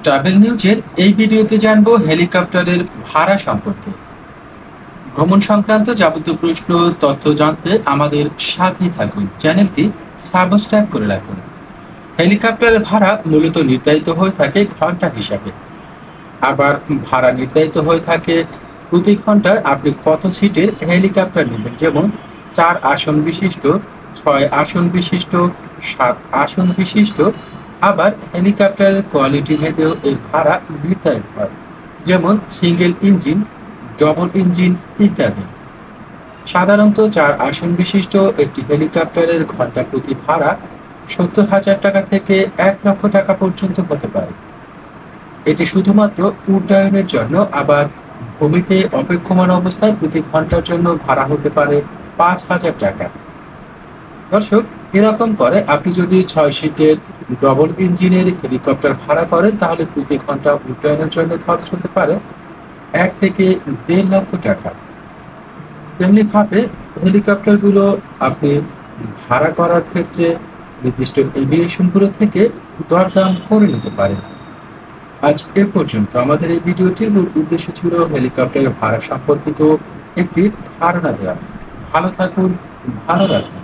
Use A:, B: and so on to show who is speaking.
A: Travel নিউজের এই ভিডিওতে জানবো হেলিকপ্টারের ভাড়া সম্পর্কে। ভ্রমণ সংক্রান্ত যাবতীয় প্রশ্ন তথ্য জানতে আমাদের সাথেই থাকুন, চ্যানেলটি সাবস্ক্রাইব করে রাখুন। হেলিকপ্টারের ভাড়া মূলত নির্ধারিত হয়ে থাকে ঘন্টা হিসাবে, আবার ভাড়া নির্ধারিত হয়ে থাকে প্রতি ঘন্টায় আপনি কত সিটের হেলিকপ্টার নেবেন, যেমন 4 আসন বিশিষ্ট, 6 আসন বিশিষ্ট, 7 আসন বিশিষ্ট। আবার হেলিকপ্টারের কোয়ালিটি ভেদেও এর ভাড়া নির্ধারিত হয়, যেমন সিঙ্গেল ইঞ্জিন, ডবল ইঞ্জিন ইত্যাদি। সাধারণত 4 আসন বিশিষ্ট একটি হেলিকপ্টারের ঘন্টা প্রতি ভাড়া 70,000 টাকা থেকে 1 লক্ষ টাকা পর্যন্ত হতে পারে। এটি শুধুমাত্র উড্ডয়নের জন্য, আবার ভূমিতে অপেক্ষমান অবস্থায় প্রতি ঘন্টার জন্য ভাড়া হতে পারে 5,000 টাকা। দর্শক, এরকম করে আপনি যদি 6 সিটের ডবল ইঞ্জিনের হেলিকপ্টার ভাড়া করেন, তাহলে প্রতি ঘন্টা উড্ডয়নের জন্য খরচ হতে পারে 1 থেকে 1.5 লক্ষ টাকা। তেমনি ভাবে হেলিকপ্টারগুলো আপনি ভাড়া করার ক্ষেত্রে নির্দিষ্ট এভিয়েশনগুলো থেকে দরদাম করে নিতে পারেন। আজ এ পর্যন্ত আমাদের এই ভিডিওটির মূল উদ্দেশ্য ছিল হেলিকপ্টারের ভাড়া সম্পর্কিত একটি ধারণা দেওয়া। ভালো থাকুন, ভালো রাখুন।